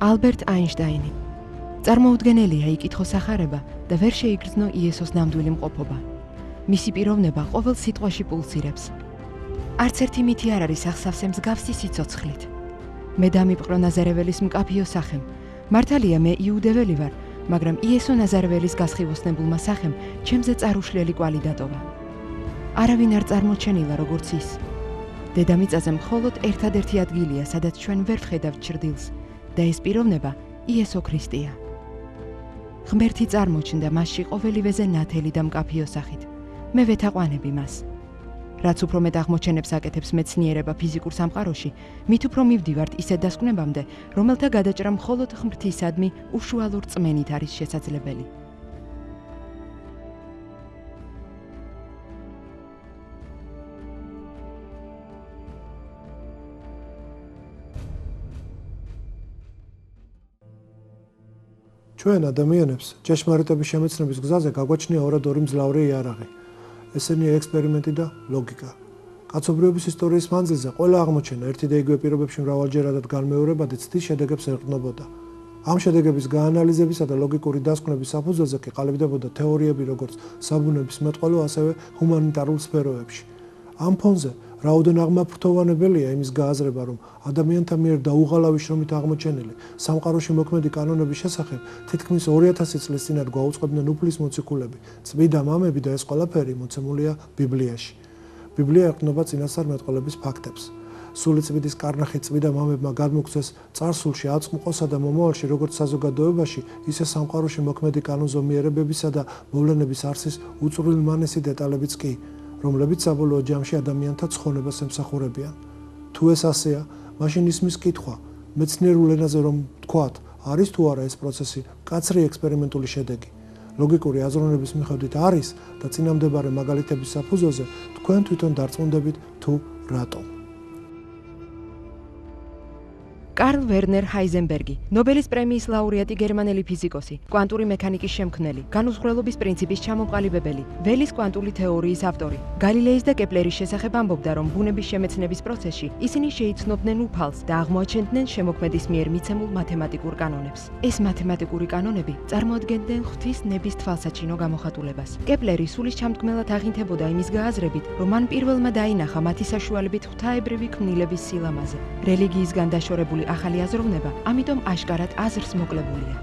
ალბერტ აინშტაინი. წარმოუდგენელია იკითხოს ახარება და ვერ შეიგრძნო იესოს ნამდვილი მყოფობა. მისი პიროვნება ყოველ სიტყვაში პულსირებს. არც ერთი მითი არ არის ახსავსე მსგავსი სიცოცხლით. მე დამიპყრო ნაზარეველის მკაფიო სახემ. მართალია მე იუდეველი ვარ, მაგრამ იესო ნაზარეველის გასხივოსნებულმა სახემ ჩემზე წარუშლელი კვალი დატოვა. არავინ არ წარმოჩენილა როგორც ის. დედამიწაზე მხოლოდ ერთადერთი ადგილია, სადაც ჩვენ ვერ ვხედავთ ჩრდილს და ეს პიროვნება იესო ქრისტეა. ღმერთი წარმოჩნდა მასში ყოველივეზე ნათელი და მკაფიო სახით. მე ვეთაყვანები მას. რაც უფრო მეტ აღმოჩენებს აკეთებს მეცნიერება ფიზიკურ სამყაროში, მით უფრო მივდივართ ისეთ დასკვნებამდე, რომელთა გადაჭრა მხოლოდ ღმრთისადმი უშუალურ წმენით არის შესაძლებელი. ჩვენ ადამიანებს ჭეშმარიტების შემეცნების გზაზე გაგვაჩნია ორად ორი მძლავრი იარაღი. ესენია ექსპერიმენტი და ლოგიკა. კაცობრიობის ისტორიის მანძილზე ყველა აღმოჩენა ერთი და იგივე პირობებში მრავალჯერადად განმეორებადი ცდის შედეგებს ეყრდნობოდა. ამ შედეგების გაანალიზებისა და ლოგიკური დასკვნების საფუძველზე კი ყალიბდებოდა თეორიები როგორც საბუნების მეტყველო, ასევე ჰუმანიტარულ სფეროებში. ამ ფონზე რაოდენ აღმაფრთოვანებელია იმის გააზრება, რომ ადამიანთა მიერ დაუღალავი შრომით აღმოჩენილი სამყაროში მოქმედი კანონების შესახებ თითქმის 2000 წლის წინათ გვაუწყებდნენ უფლის მოციქულები, წმიდა მამები და ეს ყველაფერი მოცემულია ბიბლიაში. ბიბლია ეყრდნობა წინასწარმეტყველების ფაქტებს. სულიწმიდის კარნახი წმიდა მამებმა გადმოგვცეს წარსულში, აწმყოსა და მომავალში როგორც საზოგადოებაში, ისე სამყაროში მოქმედი კანონზომიერებებისა და მოვლენების არსის უწვრილმანესი დეტალებიც კი, რომლებიც საბოლოო ჯამში ადამიანთა ცხონებას ემსახურებიან. თუ ეს ასეა, მაშინ ისმის კითხვა, მეცნიერულ ენაზე რომ თქვათ, არის თუ არა ეს პროცესი მკაცრი ექსპერიმენტული შედეგი. ლოგიკური აზროვნების მიხედვით არის და წინამდებარე მაგალითების საფუძველზე თქვენ თვითონ დარწმუნდებით თუ რატომ. კარლ ვერნერ ჰაიზენბერგი, ნობელის პრემიის ლაურეატი გერმანელი ფიზიკოსი, კვანტური მექანიკის შემქმნელი, განუზღვრელობის პრინციპის ჩამოყალიბებელი, ველის კვანტური თეორიის ავტორი. გალილეის და კეპლერის შესახებ ამბობდა, რომ ბუნების შემეცნების პროცესში ისინი შეიცნობდნენ უფალს და აღმოაჩენდნენ შემოქმედის მიერ მიცემულ მათემატიკურ კანონებს. ეს მათემატიკური კანონები წარმოადგენდნენ ღვთის ნების თვალსაჩინო გამოხატულებას. კეპლერი სულის ჩამდგმელად აღინთებოდა იმის გააზრებით, რომ მან პირველმა დაინახა მათი საშუალებით ღვთაებრივი ქმნილების სილამაზე. რელიგიისგან დაშორებული ახალი აზროვნება, ამიტომ აშკარად აზრს მოკლებულია.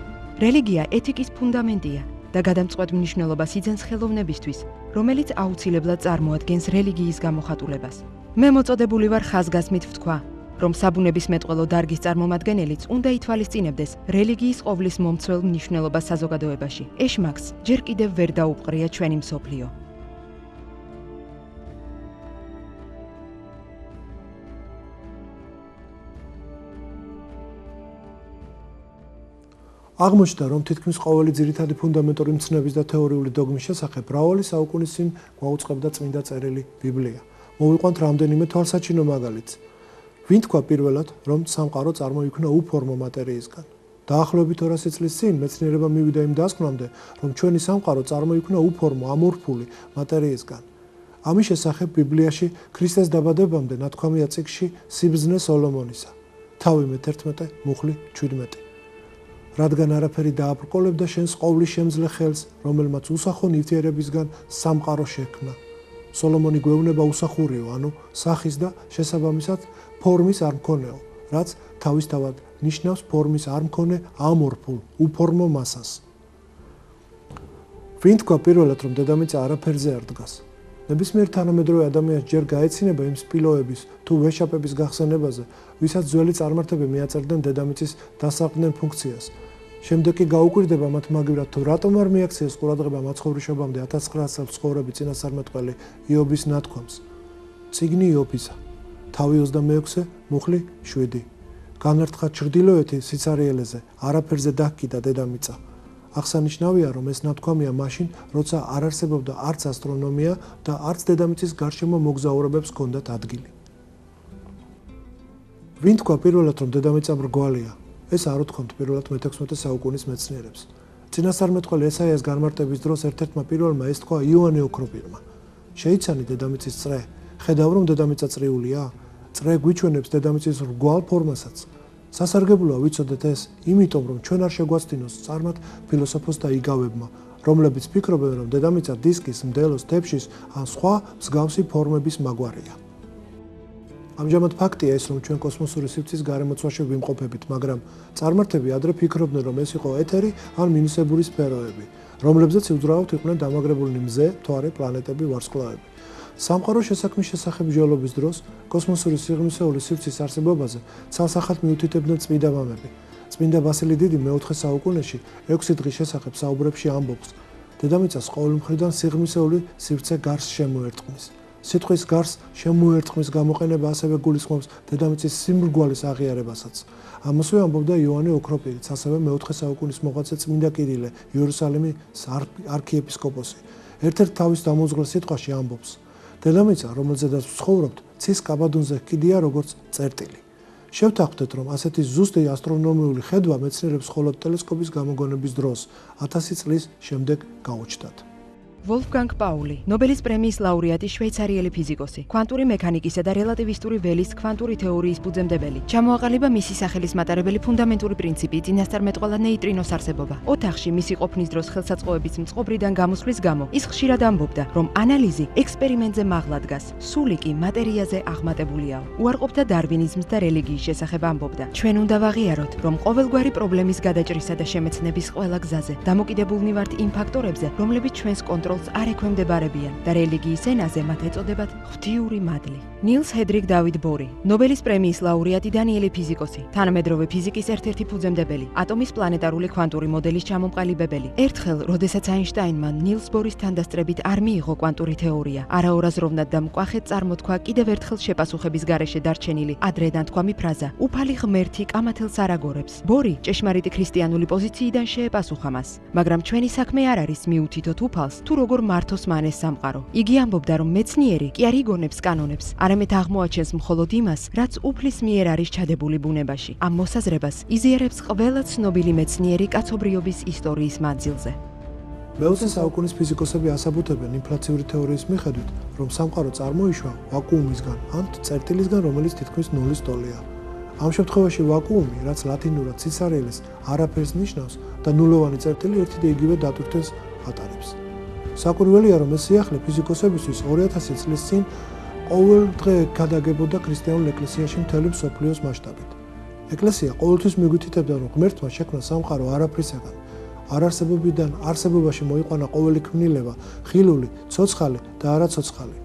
რელიგია ეთიკის ფუნდამენტია და გადამწყვეტ მნიშვნელობას იძენს ხელოვნებისთვის, რომელიც აუცილებლად წარმოადგენს რელიგიის გამოხატულებას. მე მოწოდებული ვარ ხაზგასმით ვთქვა, რომ საბუნების მეტყველო დარგის წარმომადგენელიც უნდა ითვალისწინებდეს რელიგიის ყოვლის მომცველ მნიშვნელობას საზოგადოებაში. ეშმაკს ჯერ კიდევ ვერ დაუპყრია ჩვენი მსოფლიო. აღმოჩნდა, რომ თითქმის ყოველი ძირითადი ფუნდამენტური მცნების და თეორიული დოგმის შესახებ მრავალი საუკუნის წინ გვაუწყებდა წმინდა წერილი ბიბლია. მოვიყვანთ რამდენიმე თვალსაჩინო მაგალითს. ვინ თქვა პირველად, რომ სამყარო წარმოიქმნა უფორმო მატერიისგან? დაახლოებით 200 წლის წინ მეცნიერება მივიდა იმ დასკვნამდე, რომ ჩვენი სამყარო წარმოიქმნა უფორმო, ამორფული მატერიისგან. ამის შესახებ ბიბლიაში ქრისტეს დაბადებამდე ნათქვამია წიგნში სიბრძნე სოლომონისა. თავი მე-11, მუხლი 17. რადგან არაფერი დააბრკოლებდა შენს ყოვლის შემძლე ხელს, რომელმაც უსახო ნივთიერებისგან სამყარო შექმნა. სოლომონი გვეუბნება უსახურიო, ანუ სახის და შესაბამისად ფორმის არ მქონეო, რაც თავისთავად ნიშნავს ფორმის არ მქონე ამორფულ, უფორმო მასას. ვინ თქვა პირველად, რომ დედამიწა არაფერზე არ დგას? ნებისმიერ თანამედროვე ადამიანს ჯერ გაეცინება იმ სპილოების თუ ვეშაპების გახსენებაზე, ვისაც ძველი წარმართები მიაწერდნენ დედამიწის დასაყრდენ ფუნქციას. შემდეგ კი გაუკვირდება მათ მაგივრად, თუ რატომ არ მიაქციეს ყურადღება მაცხოვრიშობამდე 1900 წელს ცხოვრები წინასწარმეტყველი იობის ნათქვამს. წიგნი იობისა, თავი 26, მუხლი 7. განართხა ჩრდილოეთი სიცარიელეზე, არაფერზე დაკიდა დედამიწა. აღსანიშნავია, რომ ეს ნათქვამია მაშინ, როცა არ არსებობდა არც ასტრონომია და არც დედამიწის გარშემო მოგზაურობებს ჰქონდათ ადგილი. ვინ თქვა პირველად, რომ დედამიწა მრგვალია? ეს არ უთქვამთ პირველად მე-16 საუკუნის მეცნიერებს. წინასწარმეტყველი ესაიას განმარტების დროს ერთ-ერთმა პირველმა ეს თქვა იოანე ოქროპირმა. შეიცანი დედამიწის წრე, ხედავ რომ დედამიწა წრიულია? წრე გვიჩვენებს დედამიწის რგვალ ფორმასაც. სასარგებლოა ვიცოდეთ ეს, იმიტომ რომ ჩვენ არ შეგვაცდინოს წარმატ ფილოსოფოსს და იგავებმა, რომლებიც ფიქრობენ, რომ დედამიწა დისკის, მდელოს, თეფშის ან სხვა მსგავსი ფორმების მაგვარია. ამჟამად ფაქტია ეს, რომ ჩვენ კოსმოსური სივრცის გარემოცვაში ვიმყოფებით, მაგრამ წარმართები ადრე ფიქრობდნენ, რომ ეს იყო ეთერი ან მინუსებური სფეროები, რომლებზეც უძრავად იყვნენ დამაგრებულნი მზე, მთვარე, პლანეტები, ვარსკვლავები. სამყაროს შესაქმნის შესახებ ბრძოლების დროს კოსმოსური სიღრმისეული სივრცის არსებობაზე ცალსახად მიუთითებდნენ წმინდა მამები. წმინდა ბასილი დიდი მე-4 საუკუნეში 6 დღის შესახებ საუბრებში ამბობს: დედამიწას ყოველი მხრიდან სიღრმისეული სივრცე გარს შემოერტყმის. სიტყვის გარს შემოერტყმის გამოყენება ასევე გულისხმობს დედამიწის სიმრგვალის აღიარებასაც. ამასვე ამბობდა იოანე ოქროპირიც, ასევე მე-4 საუკუნის მოღვაწე წმინდა კირილე, იერუსალიმის არქიეპისკოპოსი. ერთ-ერთ თავის დამოუკიდებლ სიტყვაში ამბობს: დედამიწა, რომელზედაც ვცხოვრობთ, ცის კაბადონზე ჰკიდია როგორც წერტილი. შევთანხმდეთ, რომ ასეთი ზუსტი ასტრონომიული ხედვა მეცნიერებს მხოლოდ ტელესკოპის გამოგონების დროს 1000 წლის შემდეგ გაუჩნდათ. ვოლფგანგ პაული, ნობელის პრემიის ლაურეატი, შვეიცარიელი ფიზიკოსი, კვანტური მექანიკისა და რელატივისტური ველის კვანტური თეორიის ფუძემდებელი. ჩამოაყალიბა მისი სახელის მატარებელი ფუნდამენტური პრინციპი, წინასწარმეტყველა ნეიტრინოს არსებობა. ოთახში მისი ყოფნის დროს ხელსაწყოების მწყობრიდან გამოსვლის გამო, ის ხშირად ამბობდა, რომ ანალიზი ექსპერიმენტზე მაღლა დგას, სული კი მატერიაზე აღმატებულიაო. უარყოფდა დარვინიზმს და რელიგიის შესახებ ამბობდა: ჩვენ უნდა ვაღიაროთ, რომ ყოველგვარი პრობლემის გადაჭრისა და შემეცნების ყველა გზაზე დამოკიდებულნი ვართ იმ ფაქტორებზე, რომლებიც ჩვენს კონტროლს არ ექვემდებარებიან და რელიგიის ენაზე მათ ეწოდებათ ღვთიური მადლი. ნილს ჰედრიგ დავიდ ბორი, ნობელის პრემიის ლაურეატი, დანიელი ფიზიკოსი, თანამედროვე ფიზიკის ერთ-ერთი ფუძემდებელი, ატომის პლანეტარული კვანტური მოდელის ჩამომყალიბებელი. ერთხელ, როდესაც აინშტაინმა ნილს ბორის თანდასწრებით არ მიიღო კვანტური თეორია, არაორაზროვნად და მკვახედ წარმოთქვა კიდევ ერთხელ შეპასუხების გარეშე დარჩენილი ადრედანთქვამი ფრაზა: უფალი ღმერთი კამათელს არ აგორებს. ბორი ჭეშმარიტი ქრისტიანული პოზიციიდან შეეპასუხა მას, მაგრამ ჩვენი საქმე არ არის მიუთითოთ უფალს თუ როგორ მართოს მანეს სამყარო. იგი ამბობდა, რომ მეცნიერი კი არ იგონებს კანონებს, არამედ აღმოაჩენს მხოლოდ იმას, რაც უფლის მიერ არის ჩადებული ბუნებაში. ამ მოსაზრებას იზიარებს ყველა ცნობილი მეცნიერი კაცობრიობის ისტორიის მანძილზე. მე-20 საუკუნის ფიზიკოსები ასაბუთებენ ინფლაციური თეორიის მიხედვით, რომ სამყარო წარმოიშვა ვაკუუმისგან ან წერტილისგან, რომელიც თითქმის ნულის ტოლია. ამ შემთხვევაში ვაკუუმი, რაც ლათინურად ციცარელის არაფერს ნიშნავს და ნულოვანი წერტილი ერთი და იგივე დატვირთვას ატარებს. საკურველია, რომ ეს სიახლე ფიზიკოსებისთვის 2000 წლის წინ ყოველ დღე გადაგებოდა ქრისტიანულ ეკლესიაში მთელი მსოფლიოს მასშტაბით. ეკლესია ყოველთვის მიგვითითებდა, რომ ღმერთმა შექმნა სამყარო არაფრისაგან. არარსებობიდან არსებობაში მოიყვანა ყოველი ქმნილება, ხილული, ცოცხალი და არაცოცხალი.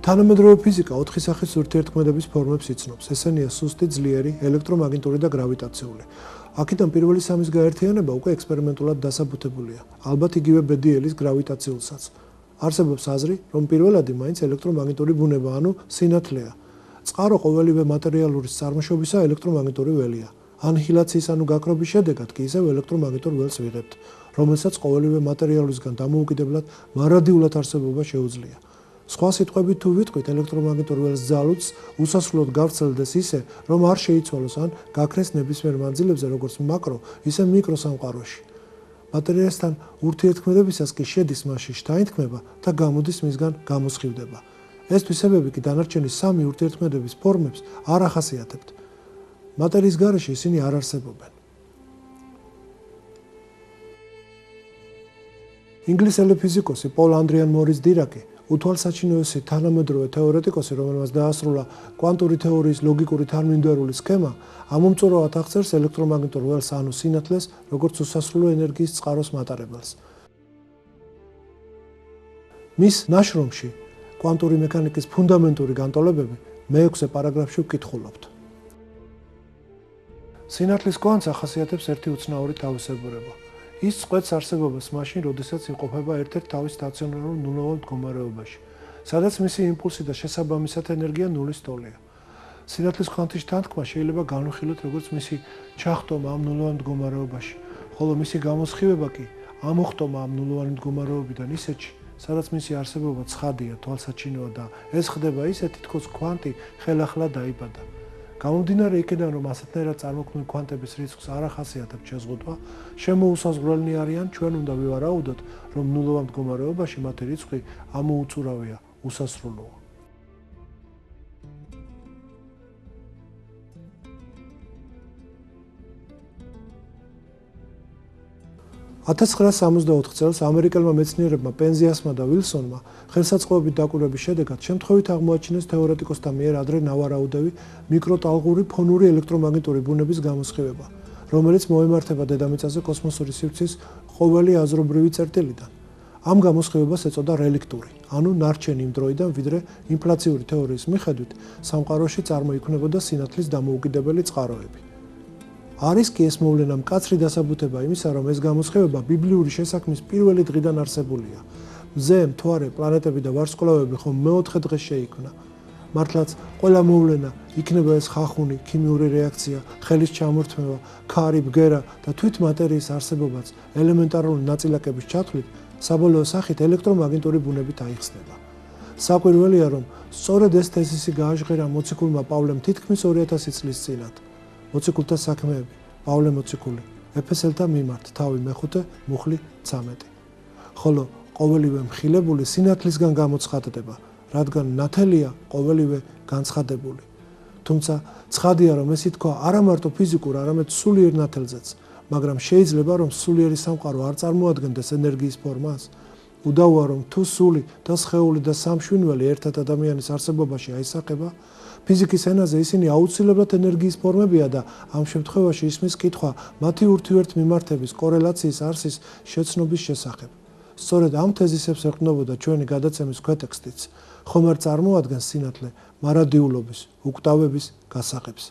თანამედროვე ფიზიკა 4 სახის ურთიერთქმედების ფორმებს იცნობს. ესენია სუსტი, ძლიერი, ელექტრომაგნიტური და გრავიტაციული. აქედან პირველი სამის გაერთიანება უკვე ექსპერიმენტულად დასაბუთებულია. ალბათ იგივე ბედიელის გრავიტაციულსაც. არსებობს აზრი, რომ პირველადი მაინც ელექტრომაგნიტური ბუნება, ანუ სინათლეა. წყარო ყოველივე მატერიალურის წარმოშობისა ელექტრომაგნიტური ველია. ანიჰილაციის ანუ გაქრობის შედეგად კი ისევ ელექტრომაგნიტურ ველს ვიღებთ, რომელსაც ყოველივე მატერიალურისგან დამოუკიდებლად მარადიულად არსებობა შეუძლია. სხვა სიტყვებით თუ ვიტყვით, ელექტრომაგნიტურ ველს ძალუძს უსასრულოდ გავრცელდეს ისე, რომ არ შეიცვალოს ან გაქრეს ნებისმიერ მანძილებზე, როგორც მაკრო, ისე მიკრო სამყაროში. მატერიასთან ურთიერთქმედებისას კი შედის მასში შთაინთქმება და გამოდის მისგან გამოსხივდება. ეს თვისებები კი დანარჩენი სამი ურთიერთქმედების ფორმებს არ ახასიათებთ. მატერიის გარეშე ისინი არ არსებობენ. ინგლისელი ფიზიკოსი პოლ ანდრიან მორის დირაკი უთვალსაჩინოესი თანამედროვე თეორეტიკოსი, რომელმაც დაასრულა კვანტური თეორიის ლოგიკური თანმიმდევრული სქემა, ამომწურავად აღწერს ელექტრომაგნიტურ ველს, ანუ სინათლეს, როგორც უსასრულო ენერგიის წყაროს მატარებელს. მის ნაშრომში კვანტური მექანიკის ფუნდამენტური განტოლებები მე-6 პარაგრაფში ვკითხულობთ. სინათლის კვანტს ახასიათებს ერთი უცნაური თავისებურება. ის წყვეტს არსებობას მაშინ, როდესაც იმყოფება ერთ-ერთ თავის სტაციონარულ ნულოვან მდგომარეობაში, სადაც მისი იმპულსი და შესაბამისად ენერგია ნულის ტოლია. სინათლის კვანტის თანთქმა შეიძლება განვიხილოთ როგორც მისი ჩახტომა ამ ნულოვან მდგომარეობაში, ხოლო მისი გამოსხივება კი ამოხტომა ამ ნულოვანი მდგომარეობიდან ისეთში, სადაც მისი არსებობა ცხადია, თვალსაჩინოა და ეს ხდება ისე, თითქოს კვანტი ხელახლა დაიბადა. გამომდინარე იქედან, რომ ასეთნაირად წარმოქმნილ კვანტების რიცხვს არ ახასიათებთ შეზღუდვა, შემოუსაზღვრელნი არიან, ჩვენ უნდა ვივარაუდოთ, რომ ნულოვან მდგომარეობაში მათი რიცხვი ამოუწურავია, უსასრულოა. 1964 წელს ამერიკელმა მეცნიერებმა პენზიასმა და ვილსონმა ხელსაწყოებით დაკვირვების შედეგად შემთხვევით აღმოაჩინეს თეორეტიკოსთა მიერ ადრე ნავარაუდევი მიკროტალღური ფონური ელექტრომაგნიტური ბუნების გამოსხივება, რომელიც მოემართება დედამიწაზე კოსმოსური სივრცის ყოველი აზრობრივი წერტილიდან. ამ გამოსხივებას ეწოდა რელიქტური, ანუ ნარჩენი იმ დროიდან, ვიდრე ინფლაციური თეორიის მიხედვით სამყაროში წარმოიქმნებოდა სინათლის დამოუკიდებელი წყაროები. არის კი ეს მოვლენა მკაცრი დასაბუთება იმისა, რომ ეს გამოსხივება ბიბლიური შესაქმნის პირველი დღიდან არსებულია. მზე, მთვარე, პლანეტები და ვარსკვლავები ხომ მეოთხე დღეს შეიქმნა. მართლაც ყველა მოვლენა, იქნება ეს ხახუნი, ქიმიური რეაქცია, ხელის ჩამორთმევა, ქარი, ბგერა და თვით მატერიის არსებობაც ელემენტარული ნაწილაკების ჩათვლით საბოლოო სახით ელექტრომაგნიტური ბუნებით აიხსნება. საკვირველია, რომ სწორედ ეს თეზისი გააჟღერა მოციქულმა პავლემ თითქმის 2000 წლის წინათ. მოციქულთა საქმეები, პავლე მოციქული, ეფესელთა მიმართ, თავი მეხუთე, მუხლი 13. ხოლო ყოველივე მხილებული სინათლისგან გამოცხადდება, რადგან ნათელია ყოველივე განცხადებული. თუმცა ცხადია, რომ ეს ითქვა არა მარტო ფიზიკურ, არამედ სულიერ ნათელზეც, მაგრამ შეიძლება, რომ სულიერი სამყარო არ წარმოადგენდეს ენერგიის ფორმას. უდავოა, რომ თუ სული და სხეული და სამშვინველი ერთად ადამიანის არსებობაში აისახება, ფიზიკის ენაზე ისინი აუცილებლად ენერგიის ფორმებია და ამ შემთხვევაში ისმის კითხვა მათი ურთიერთმიმართების კორელაციის არსის შეცნობის შესახებ. სწორედ ამ თეზისებს ეყრდნობოდა ჩვენი გადაცემის ქვეტექსტიც, ხომ არ წარმოადგენს სინათლე მარადიულობის, უკვდავების გასაღებს.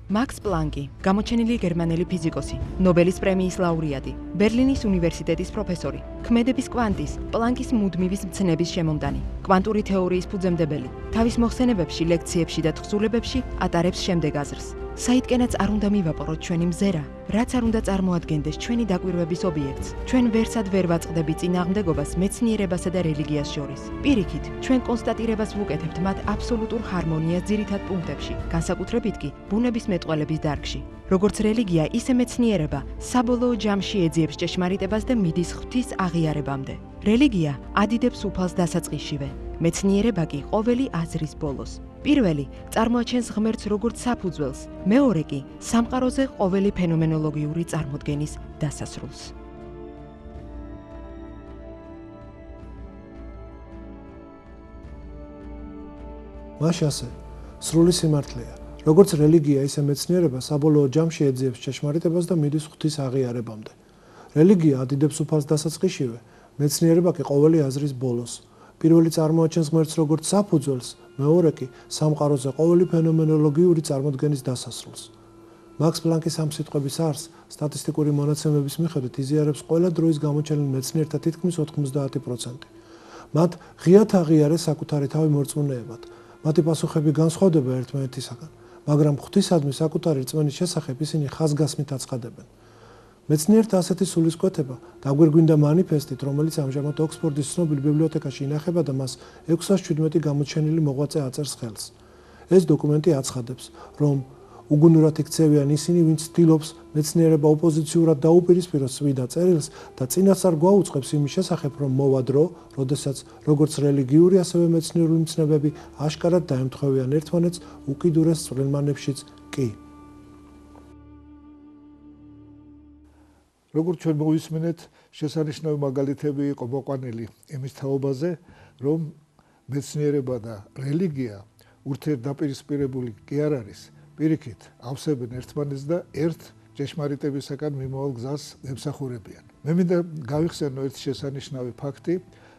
მაქს პლანკი, გამოჩენილი გერმანელი ფიზიკოსი, ნობელის პრემიის ლაურეატი, ბერლინის უნივერსიტეტის პროფესორი, ქმედების კვანტის, პლანკის მუდმივის მცნების შემომტანი, კვანტური თეორიის ფუძემდებელი, თავის მოხსენებებში, ლექციებში და თხზულებებში ატარებს შემდეგ აზრს. საიდკენაც არ უნდა მივაპაროთ ჩვენი მზერა, რაც არ უნდა წარმოადგენდეს ჩვენი დაკვირვების ობიექტს. ჩვენ ვერსად ვერ ვაწყდები წინააღმდეგობას მეცნიერებასა და რელიგიას შორის. პირიქით, ჩვენ კონსტატირებას ვუკეთებთ მათ აბსოლუტურ ჰარმონიას ძირითად პუნქტებში, განსაკუთრებით კი ბუნების მეტყველების დარგში. როგორც რელიგია, ისე მეცნიერება საბოლოო ჯამში ეძიებს ჭეშმარიტებას და მიდის ღვთის აღიარებამდე. რელიგია ადიდებს უფალს დასაწყისშივე, მეცნიერება კი ყოველი აზრის ბოლოს. პირველი წარმოაჩენს ღმერთს როგორც საფუძველს, მეორე კი სამყაროზე ყოველი ფენომენოლოგიური წარმოდგენის დასასრულს. მაშ ასე, სრული სიმართლეა. როგორც რელიგია, ისე მეცნიერება საბოლოო ჯამში ეძიებს ჭეშმარიტებას და მიდის ღვთის აღიარებამდე. რელიგია ადიდებს უფალს დასაწყისშივე, მეცნიერება კი ყოველი აზრის ბოლოს. პირველი წარმოაჩენს ღმერთს როგორც საფუძველს, მეორე კი სამყაროზე ყოველი ფენომენოლოგიური წარმოდგენის დასასრულს. მაქს პლანკის ამ სიტყვების არსს სტატისტიკური მონაცემების მიხედვით იზიარებს ყველა დროის გამოჩენილ მეცნიერთა თითქმის 90%. მათ ღიად აღიარეს საკუთარი თავი მორწმუნეებად. მათი პასუხები განსხვავდება ერთმანეთისაგან, მაგრამ ღვთისადმი საკუთარი რწმენის შესახებ ისინი ხაზგასმით აცხადებენ. მეცნიერთა ასეთი სულისკვეთება დაგვირგვინდა მანიფესტით, რომელიც ამჟამად ოქსფორდის ცნობილ ბიბლიოთეკაში ინახება და მას 617 გამოჩენილი მოღვაწე აწერს ხელს. ეს დოკუმენტი აცხადებს, რომ უგუნურად იქცევიან ისინი, ვინც ცდილობს მეცნიერება ოპოზიციურად დაუპირისპიროს წმიდა წერილს და წინასწარ გვაუწყებს იმის შესახებ, რომ მოვა დრო, როდესაც როგორც რელიგიური, ასევე მეცნიერული მცნებები აშკარად დაემთხვევიან ერთმანეთს უკიდურეს წყვილმანებშიც კი. როგორც ჩვენ მოვისმინეთ, შესანიშნავი მაგალითები იყო მოყვანილი იმის თაობაზე, რომ მეცნიერება და რელიგია ურთიერთდაპირისპირებული კი არ არის, პირიქით ავსებენ ერთმანეთს და ერთ ჭეშმარიტებისაგან მიმავალ გზას ემსახურებიან. მე მინდა გავიხსენო ერთი შესანიშნავი ფაქტი,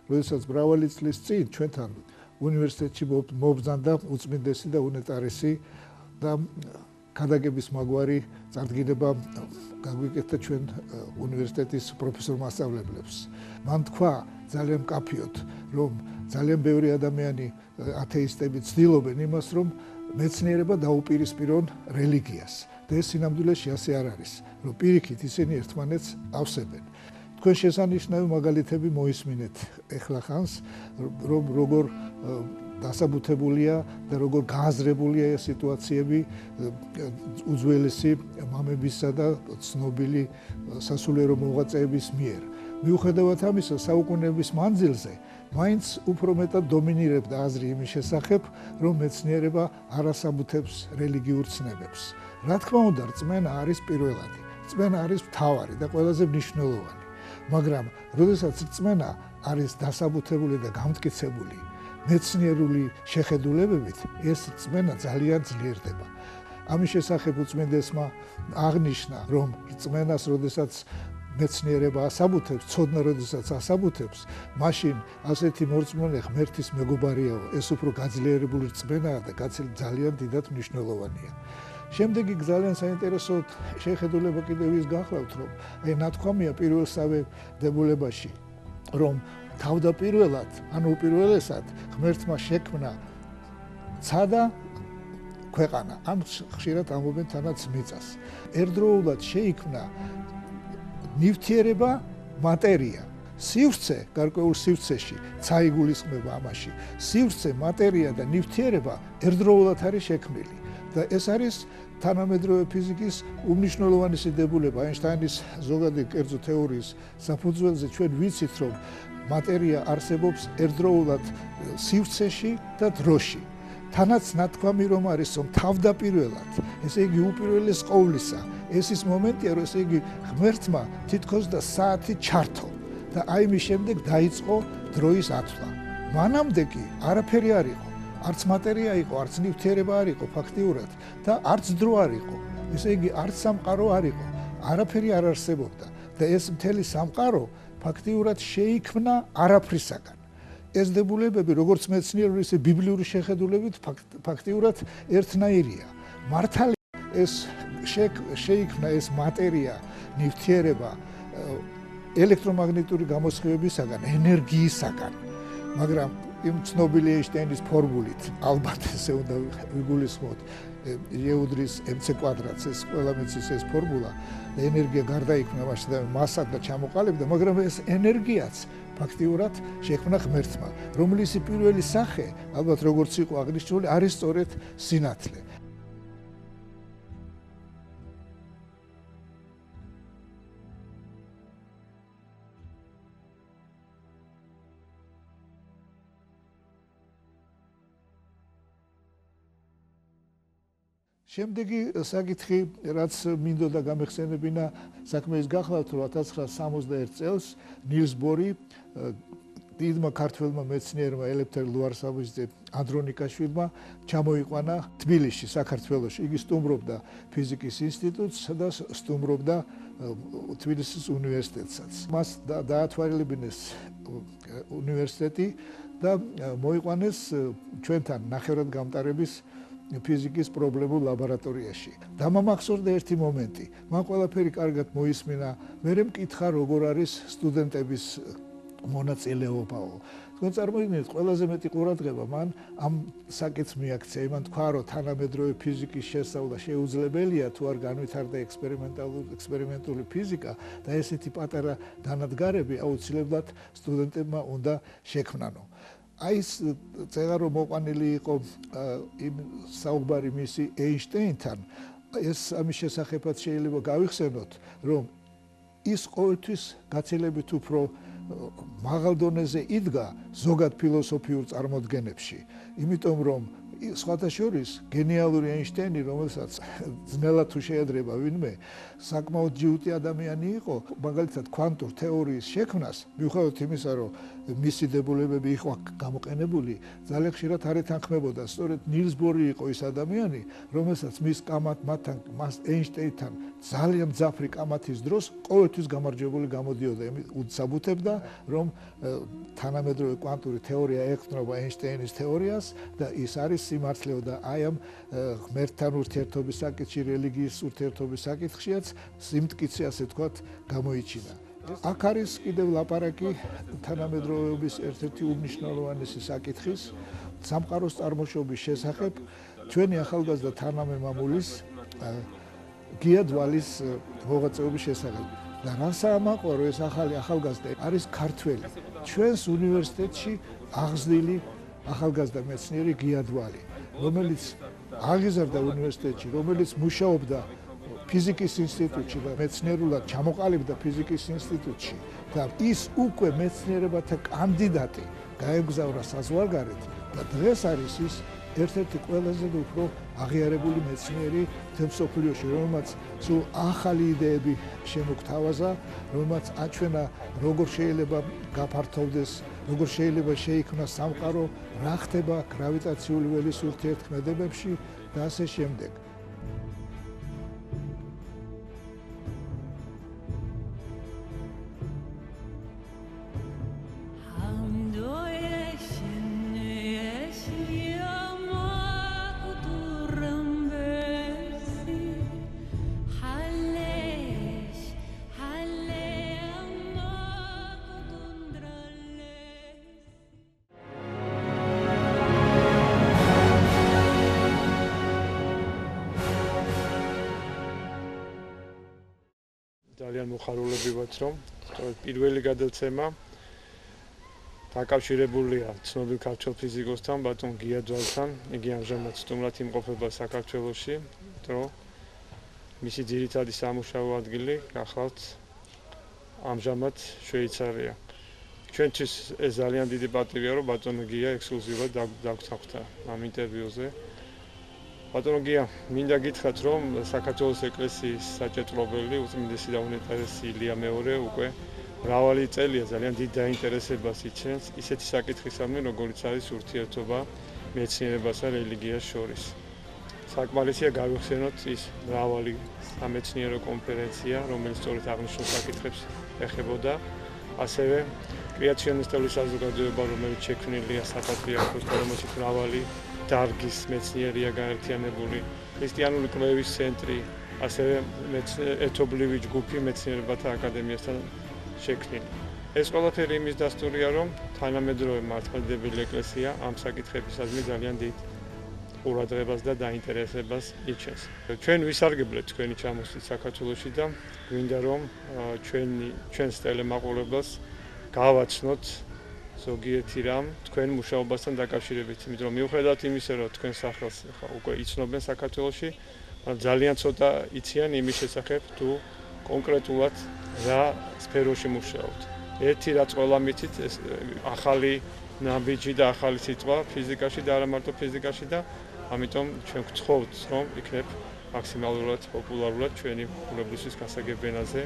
როდესაც მრავალი წლის წინ ჩვენთან უნივერსიტეტში მობრძანდა უწმინდესი და უნეტარესი და ქადაგების მაგვარი წარდგინება გაგვიკეთა ჩვენ უნივერსიტეტის პროფესორ მასწავლებლებს. მან თქვა ძალიან მკაფიოდ, რომ ძალიან ბევრი ადამიანი ათეისტები ცდილობენ იმას, რომ მეცნიერება დაუპირისპირონ რელიგიას. და ეს სინამდვილეში ასე არ არის, რომ პირიქით ისინი ერთმანეთს ავსებენ. თქვენ შესანიშნავი მაგალითები მოისმინეთ ეხლა ხანს, რომ როგორ დასაბუთებულია და როგორ გააზრებულია ეს სიტუაციები უძველესი მამებისა და ცნობილი სასულიერო მოღვაწეების მიერ. მიუხედავად ამისა, საუკუნეების მანძილზე მაინც უფრო მეტად დომინირებდა აზრი იმის შესახებ, რომ მეცნიერება არასაბუთებს რელიგიურ ცნებებს. რა თქმა უნდა, რწმენა არის პირველადი, რწმენა არის მთავარი და ყველაზე მნიშვნელოვანი. მაგრამ, როდესაც რწმენა არის დასაბუთებული და გამტკიცებული მეცნიერული შეხედულებებით, ეს რწმენა ძალიან ძლიერდება. ამის შესახებ უწმინდესმა აღნიშნა, რომ რწმენას, როდესაც მეცნიერება ასაბუთებს, ცოდნა როდესაც ასაბუთებს, მაშინ ასეთი მორწმუნე ღმერთის მეგობარიაო, ეს უფრო გაძლიერებული რწმენაა და ძალიან დიდად მნიშვნელოვანია. შემდეგი ძალიან საინტერესო შეხედულება კიდევ ის გახლავთ, რომ აი ნათქვამია პირველსავე დებულებაში, რომ თავდაპირველად, ანუ უპირველესად ღმერთმა შექმნა ცა და ქვეყანა, ამ ხშირად ამბობენ თანაც მიწას. ერთდროულად შეიქმნა ნივთიერება, მატერია. სივრცე, გარკვეულ სივრცეში, ცა იგულისხმება ამაში. სივრცე, მატერია და ნივთიერება ერთდროულად არის შექმნილი. და ეს არის თანამედროვე ფიზიკის უმნიშვნელოვანესი დებულება. აინშტაინის ზოგადი კერძო თეორიის საფუძველზე ჩვენ ვიცით, რომ მატერია არსებობს ერთდროულად სივრცეში და დროში. თანაც ნათქვამი რომ არის, რომ თავდაპირველად, ესე იგი უპირველეს ყოვლისა, ეს ის მომენტია, რომ ესე იგი ღმერთმა თითქოს და საათი ჩართო და აი მის შემდეგ დაიწყო დროის ათვლა. მანამდე კი არაფერი არ იყო. არც მატერია იყო, არც ნივთიერება არ იყო ფაქტიურად და არც დრო არ იყო. ესე იგი არც სამყარო არ იყო. არაფერი არ არსებობდა და ეს მთელი სამყარო ფაქტიურად შეიქმნა არაფრისაგან. ეს დებულებები, როგორც მეცნიერული, ისე ბიბლიური შეხედულებით ფაქტიურად ერთნაირია. მართალია ეს შეიქმნა ეს მატერია, ნივთიერება ელექტრომაგნიტური გამოსხივებისაგან, ენერგიისაგან, მაგრამ იმ ცნობილი ეინშტაინის ფორმულით, ალბათ ესე უნდა ვიგულისხმოთ, ეუდრის mc², ეს ყველა მეცის ეს ფორმულა, ენერგია გარდაიქმნა მაშინ და მასად და ჩამოყალიბდა, მაგრამ ეს ენერგიაც ფაქტიურად შექმნა ღმერთმა, რომლის პირველი სახე, ალბათ როგორც იყო აღნიშნული, არის სწორედ სინათლე. შემდეგი საკითხი, რაც მინდოდა გამეხსენებინა საქმეის გახლავთ, რომ 1961 წელს ნილს ბორი დიდმა ქართველმა მეცნიერმა ელეფთერ ლუარსაბიძე ანდრონიკაშვილმა ჩამოიყვანა თბილისში, საქართველოში. იგი სტუმრობდა ფიზიკის ინსტიტუტს და სტუმრობდა თბილისის უნივერსიტეტსაც. მას დაათვალებინეს უნივერსიტეტი და მოიყვანეს ჩვენთან ნახევრად გამტარების ფიზიკის პრობლემულ ლაბორატორიაში. დამამახსოვრდა ერთი მომენტი. მან ყველაფერი კარგად მოისმინა, მერე მკითხა, როგორ არის სტუდენტების მონაწილეობაო. თქვენ წარმოიდგინეთ, ყველაზე მეტი ყურადღება მან ამ საკითხს მიაქცია. მან თქვა, რომ თანამედროვე ფიზიკის შესწავლა შეუძლებელია, თუ არ განვითარდა ექსპერიმენტული ფიზიკა და ესეთი პატარა დანადგარები აუცილებლად სტუდენტებმა უნდა შექმნანო. აი ეს წერა რომ მოყვანილი იყო იმ საუბარი მისი ეინშტაინთან, ეს ამის შესახებაც შეიძლება გავიხსენოთ, რომ ის ყოველთვის გაცილებით უფრო მაღალ დონეზე იდგა ზოგად ფილოსოფიურ წარმოდგენებში, იმიტომ რომ სხვათა შორის გენიალური ეინშტაინი, რომელსაც ძნელად თუ შეედრება ვინმე, საკმაოდ ჯიუტი ადამიანი იყო, მაგალითად კვანტურ თეორიის შექმნას, მიუხედავად იმისა, რომ მისი დებულებები იყო გამოყენებული, ძალიან ხშირად არ ეთანხმებოდა. სწორედ ნილს ბორი იყო ის ადამიანი, რომელსაც მის კამათთან, ეინშტაინთან ძალიან მძაფრი კამათის დროს ყოველთვის გამარჯვებული გამოდიოდა. უსაბუთებდა, რომ თანამედროვე კვანტური თეორია ეყრდნობა ეინშტაინის თეორიას და ის არის სიმართლეო და აი ამ ღმერთთან ურთიერთობის საკითხში, რელიგიის ურთიერთობის საკითხშიაც სიმტკიცე, ასე ვთქვათ, გამოიჩინა. აქ არის კიდევ ლაპარაკი თანამედროვეობის ერთ-ერთი უმნიშვნელოვანესი საკითხის, სამყაროს წარმოშობის შესახებ, ჩვენი ახალგაზრდა თანამემამულის გიადვალის მოღვაწეობის შესახებ. და რასაა მაყვა, რომ ეს ახალგაზრდა არის ქართველი. ჩვენს უნივერსიტეტში აღზრდილი ახალგაზრდა მეცნიერი გიადვალი, რომელიც აღიზარდა უნივერსიტეტში, რომელიც მუშაობდა ფიზიკის ინსტიტუტში და მეცნიერულად ჩამოყალიბდა ფიზიკის ინსტიტუტში და ის უკვე მეცნიერებათა კანდიდატი გაეგზავრა საზღვარგარეთ და დღეს არის ის ერთ-ერთი ყველაზე უფრო აღიარებული მეცნიერი მსოფლიოში, რომელმაც სულ ახალი იდეები შემოგთავაზა, რომელმაც აჩვენა როგორ შეიძლება გაფართოვდეს, როგორ შეიძლება შეიქმნას სამყარო, რა ხდება გრავიტაციული ველის ურთიერთქმედებებში და ასე შემდეგ. ძალიან მოხარულები ვართ, რომ პირველი გადაცემა დაკავშირებულია ცნობილ ქართველ ფიზიკოსთან, ბატონ გია ძვალთან. იგი ამჟამად სტუმრად იმყოფება საქართველოში, რომ მისი ძირითადი სამუშაო ადგილი გახლავთ ამჟამად შვეიცარია. ჩვენთვის ეს ძალიან დიდი პატივია, რომ ბატონო გია ექსკლუზიურად დაგვთანხმდა ამ ინტერვიუზე. ბატონო გია, მინდა გითხრათ, რომ საქართველოს ეკლესიის საჭეწლობელი უწმინდესი და უნეტარესი ილია მეორე უკვე მრავალი წელია ძალიან დიდ დაინტერესებას იცნობს ისეთი საკითხისადმი, როგორიც არის ურთიერთობა მეცნიერებასა და რელიგიას შორის. საკმარისია გავიხსენოთ ის მრავალი სამეცნიერო კონფერენცია, რომელიც სწორედ აღნიშნულ საკითხებს ეხებოდა, ასევე კრეაციონისტული საზოგადოება, რომელიც შექმნილია საპატრიარქოს და რომელშიც მრავალი დარგის მეცნიერია გაერთიანებული, ქრისტიანული კვლევის ცენტრი, ასევე ეთობლივი ჯგუფი მეცნიერებათა აკადემიასთან შექმნილი. ეს ყველაფერი იმის დასტურია, რომ თანამედროვე მართლმადიდებელი ეკლესია ამ საკითხებისადმი ძალიან დიდ ყურადღებას და დაინტერესებას იჩენს. ჩვენ ვისარგებლებთ თქვენი ჩამოსვლით საქართველოში და გვინდა რომ ჩვენს ტელემაყურებელს გავაცნოთ ზოგიერთი რამ თქვენ მუშაობასთან დაკავშირებით, იმიტომ რომ მიუხედავად იმისა, რომ თქვენ სახელს უკვე იცნობენ საქართველოში, ძალიან ცოტა იციან იმის შესახებ, თუ კონკრეტულად რა სფეროში მუშაობთ. ერთი რაც ყველა მიცით, ეს ახალი ნაბიჯი და ახალი სიტყვა ფიზიკაში და არა მარტო ფიზიკაში და ამიტომ ჩვენ გვთხოვთ, რომ იქნებ მაქსიმალურად პოპულარულად ჩვენი მშობლისთვის გასაგებ ენაზე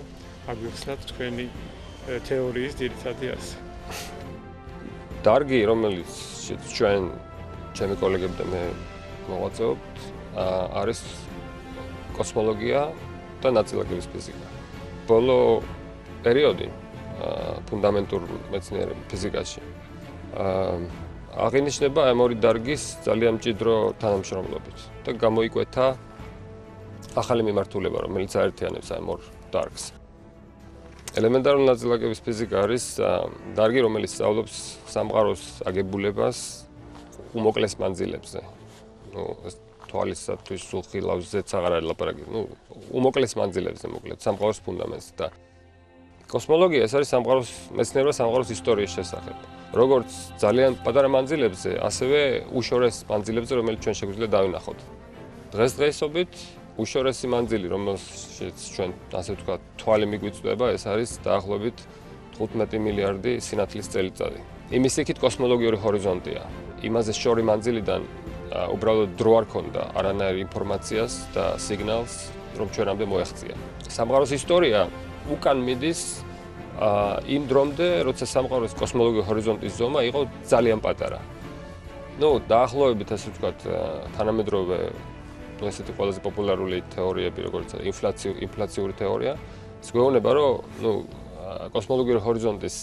აგვიხსნათ თქვენი თეორიის ძირითადი ასი. დარგი, რომელიც ჩემი კოლეგები და მე მოღვაწეობთ, არის კოსმოლოგია და ნაწილაკების ფიზიკა. ბოლო პერიოდი ფუნდამენტურ მეცნიერებათა ფიზიკაში აღინიშნება ამ ორი დარგის ძალიან მჭიდრო თანამშრომლობით და გამოიკვეთა ახალი მიმართულება, რომელიც აერთიანებს ამ ორ დარგს. ელემენტარული ნაწილაკების ფიზიკა არის დარგი, რომელიც სწავლობს სამყაროს აგებულებას უმოკლეს მანძილებზე. თვალისათვის სულ ხილავზეც აღარ არის ლაპარაკი. უმოკლეს მანძილებზე მოკლედ სამყაროს ფუნდამენტს და კოსმოლოგია ეს არის სამყაროს მეცნიერება სამყაროს ისტორიის შესახებ. როგორც ძალიან პატარა მანძილებზე, ასევე უშორეს მანძილებზე, რომელიც ჩვენ შეგვიძლია დავინახოთ. დღესდღეობით უშორესი მანძილი, რომელშიც ჩვენ ასე ვთქვათ, თვალი მიგვიწვდება, ეს არის დაახლოებით 15 მილიარდი სინათლის წელიწადი. იმის იქით კოსმოლოგიური ჰორიზონტია. იმაზე შორი მანძილიდან უბრალოდ დრო არ ქონდა არანაირ ინფორმაციას და სიგნალს, რომ ჩვენამდე მოეღწია. სამყაროს ისტორია უკან მიდის იმ დრომდე, როცა სამყაროს კოსმოლოგიური ჰორიზონტის ზომა იყო ძალიან პატარა. დაახლოებით ასე ვთქვათ, თანამედროვე ესეთი ყველაზე პოპულარული თეორიები, როგორც ინფლაციური თეორია, ის გვეუბნება, რომ კოსმოლოგიური ჰორიზონტის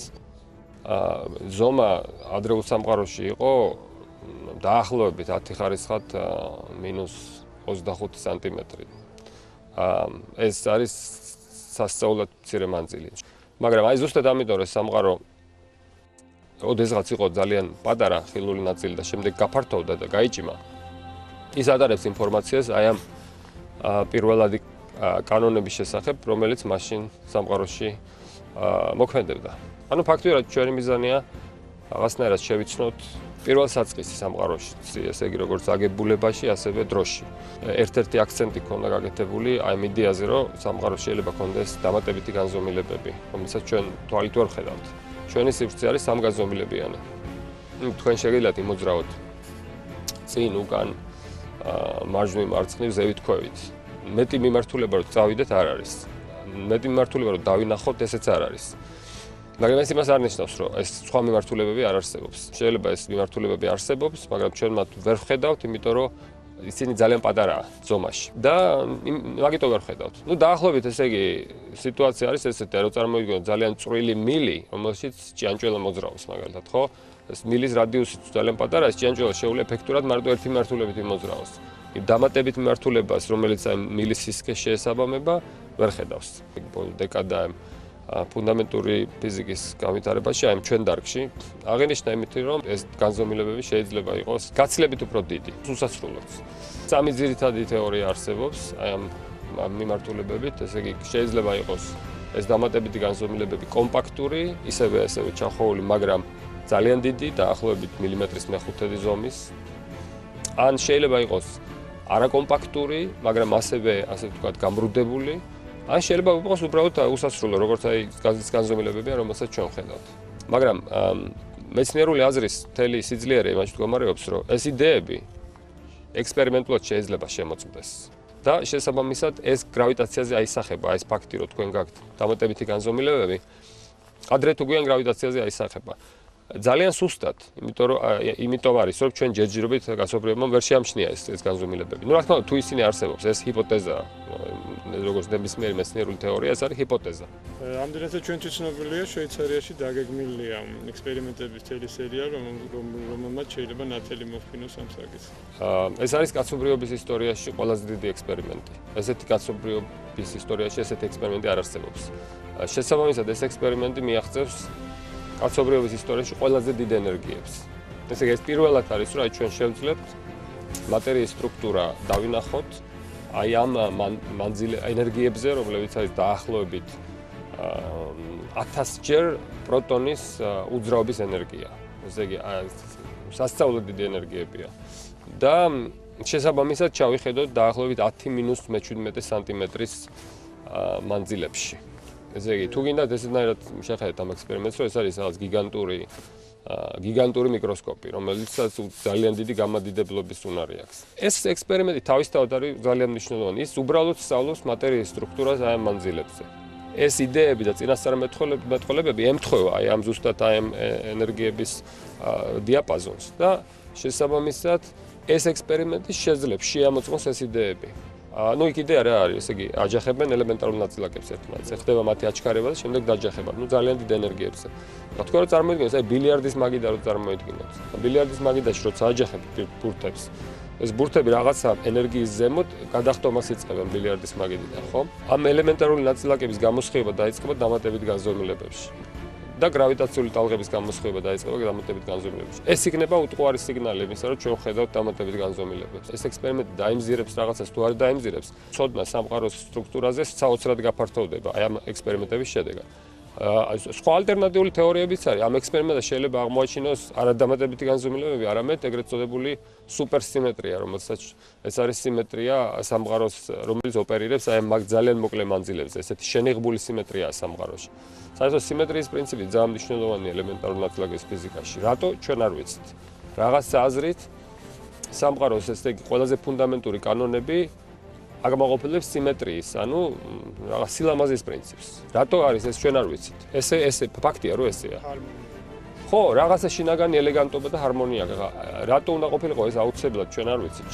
ზომა ადრეულ სამყაროში იყო დაახლოებით 10 ხარისხად -25 სანტიმეტრი. ეს არის სასწაულად მცირე მანძილი. მაგრამ აი ზუსტად ამიტომ რომ სამყარო ოდესღაც იყო ძალიან პატარა ხილული ნაწილი და შემდეგ გაფართოვდა და გაიჭიმა. ის ატარებს ინფორმაციას აი ამ პირველადი კანონების შესახებ, რომელიც მაშინ სამყაროში მოქმედებდა. ანუ ფაქტობრივად ჩვენი მიზანია რაღაცნაირად შევიცნოთ პირველ საწყისი სამყაროში, ესე იგი როგორც აგებულებაში, ასევე დროში. ერთ-ერთი აქცენტი ქონდა გაკეთებული აი ამ იდეაზე, რომ სამყაროში შეიძლება ქონდეს დამატებითი განზომილებები, რომელსაც ჩვენ თვალით ვერ ხედავთ. ჩვენი სივრცე არის სამგანზომილებიანი. თქვენ შეგიძლიათ იმოძრაოთ წინ, უკან, მარჯვნივ, მარცხნივ, ზევით, ქვევით. მეტი მიმართულება რომ წავიდეთ არ არის. მეტი მიმართულება რომ დავინახოთ, ესეც არ არის. მაგრამ ეს იმას არ ნიშნავს, რომ ეს სხვა მიმართულებები არ არსებობს. შეიძლება ეს მიმართულებები არსებობს, მაგრამ ჩვენ მათ ვერ ვხედავთ, იმიტომ რომ ისინი ძალიან პატარაა ზომაში და მაგიტომ ვერ ვხედავთ. ნუ დაახლოებით ესე იგი სიტუაცია არის ესეთი, რომ წარმოვიდგინოთ ძალიან წვრილი მილი, რომელშიც ჭიანჭველა მოძრაობს მაგალითად, ხო? ეს მილის რადიუსიც ძალიან პატარაა, ეს ჭიანჭველა შეუძლია ეფექტურად მარტო ერთი მიმართულებით იმოძრაოს. დამატებით მიმართულებას, რომელიც აი მილის სისქეს შეესაბამება, ვერ ხედავს. დეკადა ფუნდამენტური ფიზიკის განვითარებაში, აი ჩვენ დარგში, აღინიშნა იმით, რომ ეს განზომილებები შეიძლება იყოს გაცილებით უფრო დიდი, უსასრულოდ. სამი ძირითადი თეორია არსებობს აი ამ მიმართულებებით, ესე იგი შეიძლება იყოს ეს დამატებითი განზომილებები კომპაქტური, ისევე ჩახოული, მაგრამ ძალიან დიდი, დაახლოებით მილიმეტრის მეხუთედი ზომის. ან შეიძლება იყოს არაკომპაქტური, მაგრამ ასევე, ასე ვთქვათ, გამრუდებული. ან შეიძლება იყოს უბრალოდ უსასრულო, როგორც აი განზომილებებია, რომელსაც ჩვენ ვხედავთ. მაგრამ მეცნიერული აზრის მთელი სიძლიერე იმაში მდგომარეობს, რომ ეს იდეები ექსპერიმენტულად შეიძლება შემოწმდეს. და შესაბამისად ეს გრავიტაციაზე აისახება, ეს ფაქტი, რომ თქვენ გაქვთ დამატებითი განზომილებები, ადრე თუ გვიან გრავიტაციაზე აისახება. ძალიან სუსტად, იმიტომ არის, რომ ჩვენ ჯერჯერობით გასოფრებამ ვერ შეამჩნია ეს განზომილებები. ნუ რა თქმა უნდა, თუ ისინი არსებობს, ეს ჰიპოთეზაა. როგორც ნებისმიერი მეცნიერული თეორია, ეს არის ჰიპოთეზა. ამდენადაც ჩვენთვის ცნობილია, შვეიცარიაში დაგეგმილია ექსპერიმენტების მთელი სერია, რომელმაც შეიძლება ნათელი მოჰფინოს ამ საკითხს. ეს არის კაცობრიობის ისტორიაში ყველაზე დიდი ექსპერიმენტი. ესეთი კაცობრიობის ისტორიაში ესეთი ექსპერიმენტი არ არსებობს. შესაბამისად, ეს ექსპერიმენტი მიაღწევს კაცობრიობის ისტორიაში ყველაზე დიდ ენერგიებს. ესე იგი, ეს პირველად არის, რომ აი ჩვენ შევძლებთ მატერიის სტრუქტურა დავინახოთ, აი ამ მანძილ ენერგიებზე, რომლებიც არის დაახლოებით 1000-ჯერ პროტონის უძრაობის ენერგია. ესე იგი, სასწაულად დიდი ენერგიებია. და შესაბამისად ჩავიხედოთ დაახლოებით 10-17 სანტიმეტრის მანძილებში. ესე იგი, თუ გინდათ ესეთნაირად შეხედეთ ამ ექსპერიმენტს, რომ ეს არის რაღაც გიგანტური მიკროსკოპი, რომელიცაც ძალიან დიდი გამადიდებლობის უნარი აქვს. ეს ექსპერიმენტი თავისთავად არის ძალიან მნიშვნელოვანი. ის უბრალოდ სწავლობს მატერიის სტრუქტურას აი ამ მანძილებზე. ეს იდეები და წინასწარმეტყველებები ემთხვევა აი ამ ზუსტად აი ამ ენერგიების დიაპაზონს და შესაბამისად ეს ექსპერიმენტი შეძლებს შეამოწმოს ეს იდეები. ნუ იქ იდეა რა არის, ესე იგი, აჯახებენ ელემენტარულ ნაწილაკებს ერთმანეთს. ხდება მათი აჩქარება და შემდეგ დაჯახება. ნუ ძალიან დიდ ენერგიებზე. თქვენ რო წარმოიდგინოთ, აი ბილიარდის მაგიდა რო წარმოიდგინოთ. ბილიარდის მაგიდაში როცა აჯახებთ ბურთებს, ეს ბურთები რაღაცა ენერგიის ზემოთ გადახტომას იწყებენ ბილიარდის მაგიდიდან, ხო? ამ ელემენტარული ნაწილაკების გამოსხივება დაიწყება დამატებით განზომილებებში. და გრავიტაციული ტალღების გამოსხივება დაიწყება დამატებით განზომილებებში. ეს იქნება უტყუარი სიგნალი იმისა, რომ ჩვენ ვხედავთ დამატებით განზომილებებს. ეს ექსპერიმენტი დაიმზირებს რაღაცას თუ არ დაიმზირებს, ცოდნა სამყაროს სტრუქტურაზე საოცრად გაფართოვდება აი ამ ექსპერიმენტების შედეგად. სხვა ალტერნატიული თეორიებიც არის. ამ ექსპერიმენტში შეიძლება აღმოაჩინოს არა დამატებითი განზომილებები, არამედ ეგრეთ წოდებული სუპერსიმეტრია, რომელსაც ეს არის სიმეტრია სამყაროს, რომელიც ოპერირებს აი ამ ძალიან მოკლე მანძილებზე. ესეთი შენიღბული სიმეტრიაა სამყაროში. საერთოდ სიმეტრიის პრინციპი ძალიან მნიშვნელოვანია ელემენტარული ნაწილაკების ფიზიკაში. რატო ჩვენ არ ვიცით? რაღაც აზრით სამყაროს ესე იგი ყველაზე ფუნდამენტური კანონები აგმაყოფილებს სიმეტრიის, ანუ რაღაც სილამაზის პრინციპს. რატო არის ეს ჩვენ არ ვიცით. ესე ფაქტია, რომ ესეა. ხო, რაღაცა შინაგანი ელეგანტობა და ჰარმონია. რატო უნდა ყოფილიყო ეს აუცილებლად ჩვენ არ ვიცით.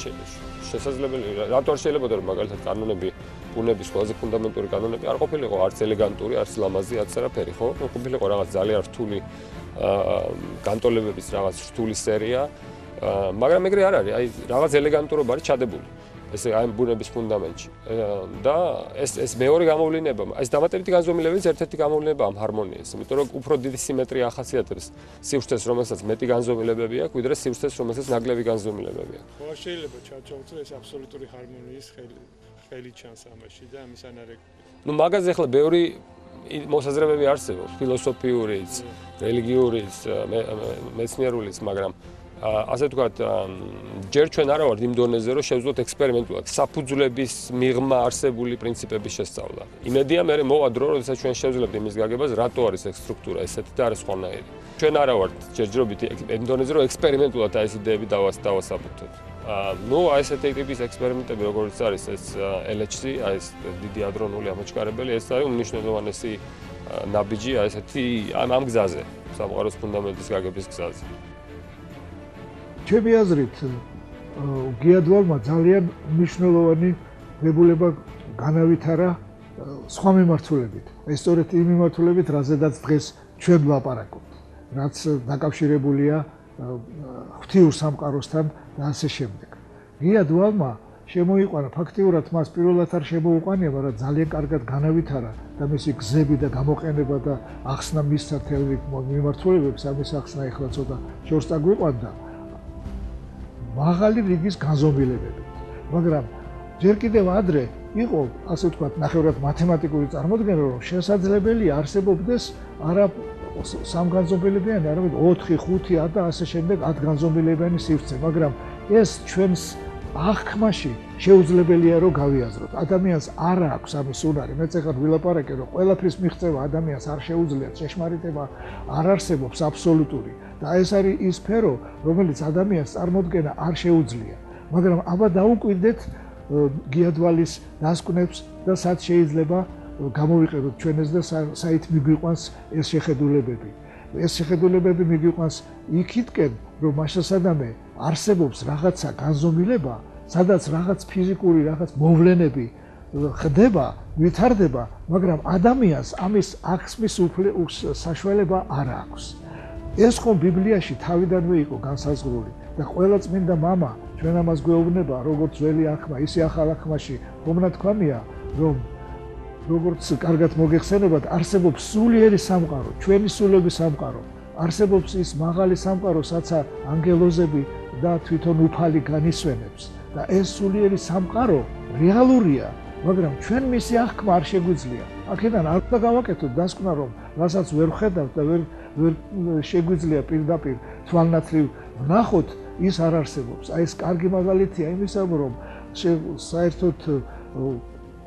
შესაძლებელი რატო არ შეიძლება რომ მაგალითად კანონები ბუნების ყველაზე ფუნდამენტური კანონები არ ყოფილიყო არც ელეგანტური, არც ლამაზი, არც არაფერი, ხო? ყოფილიყო რაღაც ძალიან რთული განტოლებების რაღაც რთული სერია, მაგრამ ეგრე არ არის. აი რაღაც ელეგანტურობა არის ჩადებული. ესე აი ბუნების ფუნდამენტში. და ეს მეორე გამოვლინება, ეს დამატებითი განზომილებების ერთ-ერთი გამოვლინება ამ ჰარმონიას, იმიტომ რომ უფრო დიდი სიმეტრია ახასიათებს სივრცეს, რომელსაც მეტი განზომილებები აქვს, ვიდრე სივრცეს, რომელსაც ნაკლები განზომილებები აქვს. ხო, შეიძლება ჩავწოვოთ, რომ ეს აბსოლუტური ჰარმონიის ხელი ჩანს ამაში და ამის ანარეგულირება. ნუ მაგაზე ახლა ბევრი მოსაზრებები არსებობს, ფილოსოფიურიც, რელიგიურიც, მეცნიერულიც, მაგრამ ასე ვთქვათ, ჯერ ჩვენ არა ვართ იმ დონეზე, რომ შევძლოთ ექსპერიმენტულად საფუძვლების მიღმა არსებული პრინციპების შესწავლა. იმედია მე მოვა დრო, როდესაც ჩვენ შევძლებთ იმის გაგებას, რატო არის ეს სტრუქტურა ესეთი და არა სხვანაირი. ჩვენ არა ვართ ჯერჯერობით იმ დონეზე, რომ ექსპერიმენტულად ეს იდეები დავასაბუთოთ. ნუ ესეთი ტიპის ექსპერიმენტები, როგორც არის ეს LHC, ეს დიდი ადრონული ამოჩქარებელი, ეს არის უმნიშვნელოვანესი ნაბიჯი ესეთი ამ გზაზე, სამყაროს ფუნდამენტის გაგების გზაზე. ჩემი აზრით, გიადვალმა ძალიან მნიშვნელოვანი დებულება განავითარა სხვა მიმართულებით. ეს სწორედ იმ მიმართულებით, რაზედაც დღეს ჩვენ ვლაპარაკობთ, რაც დაკავშირებულია ღვთიურ სამყაროსთან და ასე შემდეგ. გიადვალმა შემოიყვანა, ფაქტიურად მას პირველად არ შემოუყვანია, მაგრამ ძალიან კარგად განავითარა და მისი გზები და გამოყენება და ახსნა მისცა თელი მიმართულებებს, ამის ახსნა ეხლა ცოტა შორს წაგვიყვანდა. მაღალი რიგის განზომილებებით, მაგრამ ჯერ კიდევ ადრე იყო, ასე ვთქვათ, ნახევრად მათემატიკური წარმოდგენა, რომ შესაძლებელია არსებობდეს არა სამგანზომილებიანი, არამედ 4, 5, 10 და ასე შემდეგ 10 განზომილებიანი სივრცე, მაგრამ ეს ჩვენს აღქმაში შეუძლებელია რომ გავიაზროთ. ადამიანს არ აქვს ამის უნარი. მეც ახლა ვილაპარაკე რომ ყველაფრის მიღწევა ადამიანს არ შეუძლია, ჭეშმარიტება არ არსებობს აბსოლუტური და ეს არის ის სფერო, რომელიც ადამიანს წარმოქმნა არ შეუძლია. მაგრამ აბა დაუკვირდეთ გიადვალის დასკვნებს და სად შეიძლება გამოვიყენოთ ჩვენ ეს და საით მიგვიყვანს ეს შეხედულებები. ეს შეხედულებები მიგვიყვანს იქითკენ, რომ მასშტაბამდე არსებობს რაღაცა განზომილება, სადაც რაღაც ფიზიკური რაღაც მოვლენები ხდება, ვითარდება, მაგრამ ადამიანს ამის ახსნის საშუალება არ აქვს. ეს ხომ ბიბლიაში თავიდანვე იყო განსაზღვრული და ყველა წმინდა მამა ჩვენ ამას გვეუბნება, როგორც ძველი აღქმა, ისე ახალ აღქმაში, ხომნა თქვამია, რომ როგორც კარგად მოგეხსენებათ, არსებობს სულიერი სამყარო, ჩვენი სულების სამყარო. არსებობს ის მაღალი სამყარო, საცა ანგელოზები და თვითონ უფალი განისვენებს და ეს სულიერი სამყარო რეალურია, მაგრამ ჩვენ მისი აღქმა არ შეგვიძლია. აქედან არ გავაკეთოთ დასკვნა, რომ რასაც ვერ ვხედავთ და ვერ შეგვიძლია პირდაპირ თვალნათლივ ვნახოთ, ის არ არსებობს. აი ეს კარგი მაგალითია იმისა, რომ საერთოდ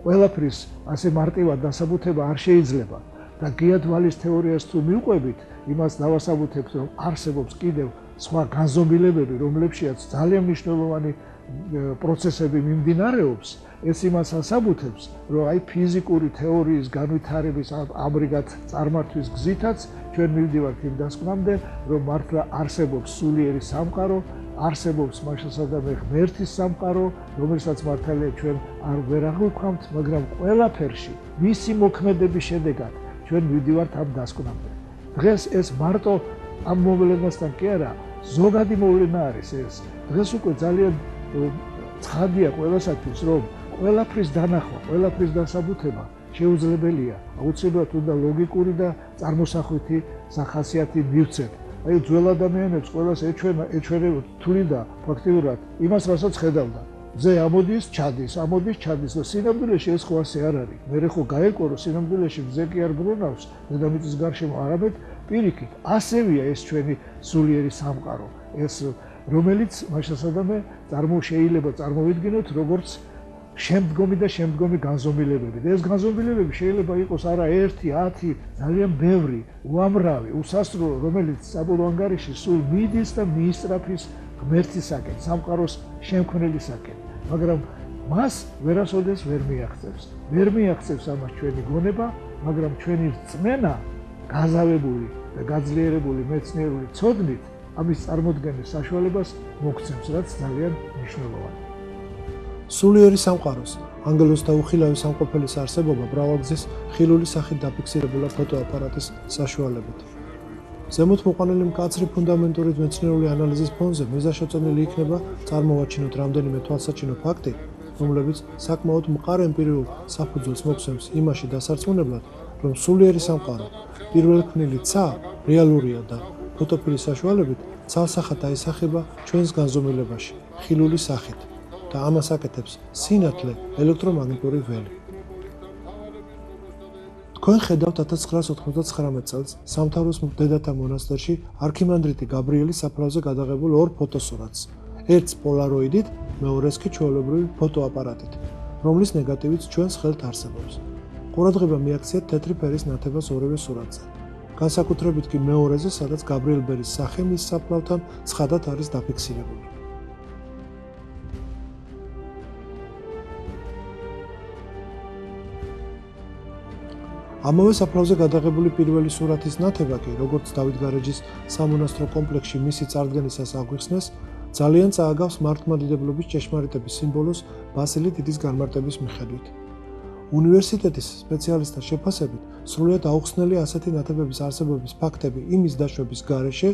ყველაფრის ასე მარტივად დასაბუთება არ შეიძლება და გიადვალის თეორიას თუ მივყვებით, იმას დავასაბუთებთ, რომ არსებობს კიდევ სხვა განზომილებები, რომლებშიც ძალიან მნიშვნელოვანი პროცესები მიმდინარეობს, ეს იმას ასაბუთებს, რომ აი ფიზიკური თეორიის განვითარების ამრიგად წარმართვის გზითაც ჩვენ მივდივართ იმ დასკვნამდე, რომ მართლა არსებობს სულიერი სამყარო, არსებობს მასშტაბამდე ღმერთის სამყარო, რომელსაც მართალია ჩვენ არ ვერ აღვიქვამთ, მაგრამ ყველაფერში მისი მოქმედების შედეგად ჩვენ მივდივართ ამ დასკვნამდე. დღეს ეს მარტო ამ მოვლენასთან კი არა, ზოგადი მოვლენა არის ეს. დღეს უკვე ძალიან ცხადია ყველასათვის, რომ ყველაფრის დანახვა, ყველაფრის დასაბუთება შეუძლებელია. აუცილებლად უნდა ლოგიკური და წარმოსახვითი სახასიათი მივცეთ. აი ძველ ადამიანებს ყველას ეჩვენებოდა თვლიდა ფაქტიურად იმას, რასაც ხედავდა. ზე ამოდის, ჩადის, ამოდის, ჩადის და სინამდვილეში ეს ხო ასე არ არის. მე ხო გაეკო, რომ სინამდვილეში ზე კი არ ბრუნავს დედამიწის გარშემო, არამედ პირიქით. ასევია ეს ჩვენი სულიერი სამყარო, ეს რომელიც მასშტაბამდე შეიძლება წარმოვიდგინოთ როგორც შემდგომი და შემდგომი განზომილებები. და ეს განზომილებები შეიძლება იყოს არა 1, 10, ძალიან ბევრი, უამრავი, უსასრულო, რომელიც საბოლოო ანგარიში სულ მიდის და მიისწრაფის ღმერთისაკენ, სამყაროს შემქმნელისაკენ. მაგრამ მას ვერასოდეს ვერ მიაღწევს. ვერ მიაღწევს ამას ჩვენი გონება, მაგრამ ჩვენი რწმენა გაზავებული და გაძლიერებული მეცნიერული ცოდნით ამის წარმოქმნის საშუალებას მოგცემს, რაც ძალიან მნიშვნელოვანია. სულიერი სამყაროს, ანგელოზთა უხილავი სამყოფელის არსებობა მრავალგზის ხილული სახით დაფიქსირებულა ფოტოაპარატის საშუალებით. ზემოთ მოყვანილი მკაცრი ფუნდამენტური მეცნიერული ანალიზის ფონზე მიზანშეწონილი იქნება წარმოვაჩინოთ რამდენიმე თვალსაჩინო ფაქტი, რომლებიც საკმაოდ მყარ ემპირიულ საფუძველს მოგცემს იმაში დასარწმუნებლად, რომ სულიერი სამყარო, პირველქმნილი ცა რეალურია და ფოტოფილის საშუალებით ცალსახად აისახება ჩვენს განზომილებაში, ხილული სახით. და ამას აკეთებს სინათლე ელექტრომაგნიტური ველი. თქვენ ხედავთ 1999 წელს სამთავროს დედათა მონასტერში არქიმანდრიტი გაბრიელის საფლავზე გადაღებულ ორ ფოტოსურათს. ერთს პოლაროიდით, მეორეს კი ჩვეულებრივი ფოტოაპარატით, რომლის ნეგატივიც ჩვენს ხელთ არსებობს. ყურადღება მიაქციეთ თეთრი ფერის ნათებას ორივე სურათზე. განსაკუთრებით კი მეორეზე, სადაც გაბრიელ ბერის სახე მის საფლავთან ცხადად არის დაფიქსირებული. ამავე საფლავზე გადაღებული პირველი სურათის ნათება კი, როგორც დავით გარეჯის სამონასტრო კომპლექსში მისი წარდგენისას აგვიხსნეს, ძალიან წააგავს მართლმადიდებლობის ჭეშმარიტების სიმბოლოს ბასილი დიდის განმარტების მიხედვით. უნივერსიტეტის სპეციალისტთა შეფასებით, სრულიად აუხსნელი ასეთი ნათებების არსებობის ფაქტები იმის დაშვების გარეშე,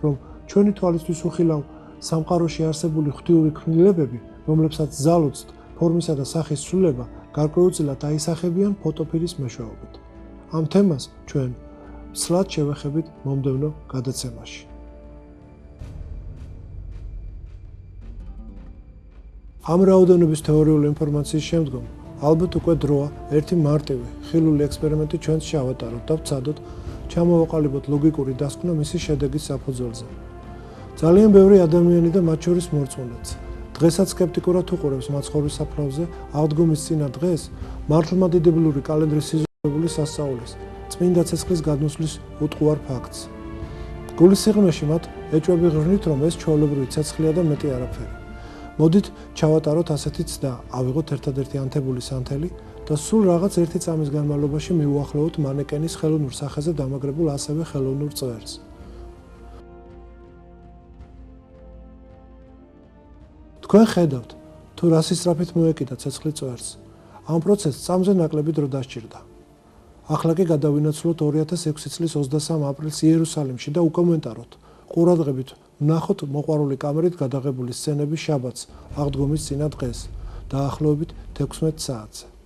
რომ ჩვენი თვალისთვის უხილავ სამყაროში არსებული ღვთიური ქმნილებები, რომლებსაც ზალუცთ ფორმისა და სახის ცვლილება გარკვეულწილად აისახებიან ფოტოფილის მეშვეობით. ამ თემას ჩვენ სლად შევეხებით მომდევნო გადაცემაში. ამ რაოდენობის თეორიული ინფორმაციის შემდგომ ალბათ უკვე დროა ერთი მარტივი, ხილული ექსპერიმენტი ჩვენს შევატაროთ და ვცადოთ ჩამოვაყალიბოთ ლოგიკური დასკვნა მისი შედეგის საფუძველზე. ძალიან ბევრი ადამიანი და მათ შორის მორწმუნეც დღესაც სკეპტიკურად უყურებს მაცხოვრის საფლავზე აღდგომის წინა დღეს მართლმადიდებლური კალენდრის სიზუსტებული სასწაულის, წმინდა ცეცხლის გადმოსვლის უტყუარ ფაქტს. გულის სიღრმეში მათ ეჭვები ღრნით, რომ ეს ჩვეულებრივი ცეცხლია და მეტი არაფერი. მოდით ჩავატაროთ ასეთიც და ავიღოთ ერთადერთი ანთებული სანთელი და სულ რაღაც ერთი წამის განმავლობაში მიუახლოვოთ მანეკენის ხელოვნურ სახეზე დამაგრებულ ასევე ხელოვნურ წვერს. თქვენ ხედავთ, თუ რა სისწრაფით მოეკიდა ცეცხლი წვერს. ამ პროცესს წამზე ნაკლები დრო დასჭირდა. ახლა კი გადავინაცვლოთ 2006 წლის 23 აპრილს იერუსალიმში და უკომენტაროთ. ყურადღებით ვნახოთ მოყვარული კამერით გადაღებული სცენები შაბათს, აღდგომის წინა დღეს, დაახლოებით 16 საათზე.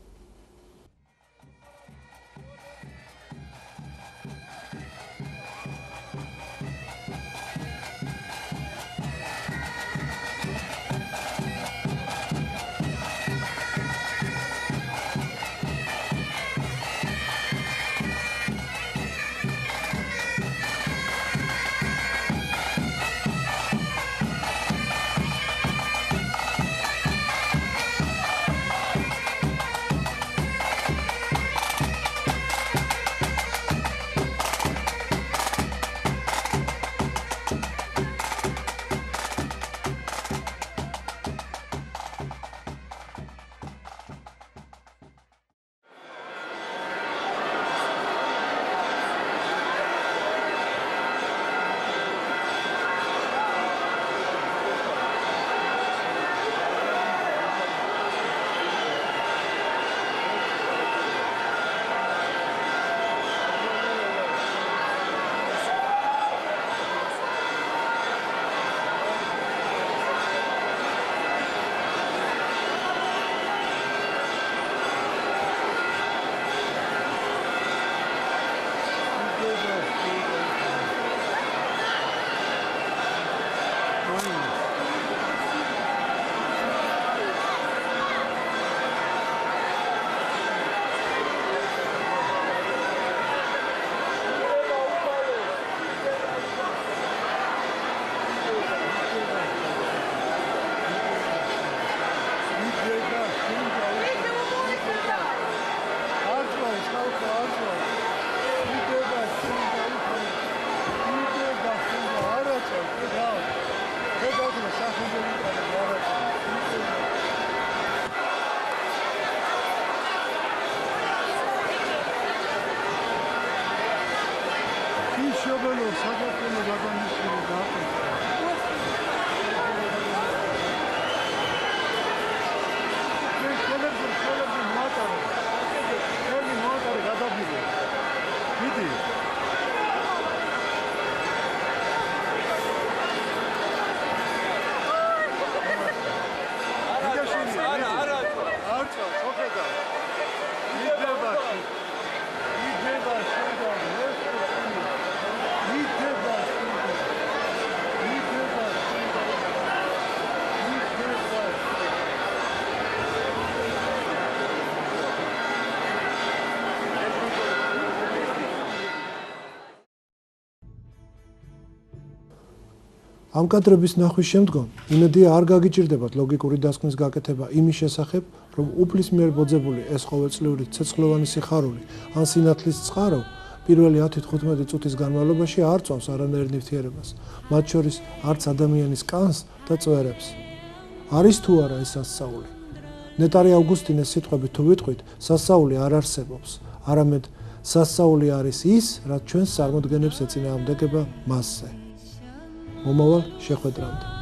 Hey, ამ კადრების ნახვის შემდგომ იმედია არ გაგიჭირდებათ ლოგიკური დასკვნის გაკეთება იმის შესახებ, რომ უფლის მიერ ბოძებული ეს ყოველწლიური ცეცხლოვანი სიხარული ან სინათლის წყარო პირველი 10-15 წუთის განმავლობაში არ წავს არანაირ ნივთიერებას, მათ შორის არც ადამიანის კანს და წვერებს. არის თუ არა ეს სასწაული? ნეტარი ავგუსტინეს სიტყვებით თუ ვიტყვით, სასწაული არ არსებობს, არამედ სასწაული არის ის, რაც ჩვენს წარმოდგენებს ეწინააღმდეგება მასზე. მომავალ შეხვედრამდე.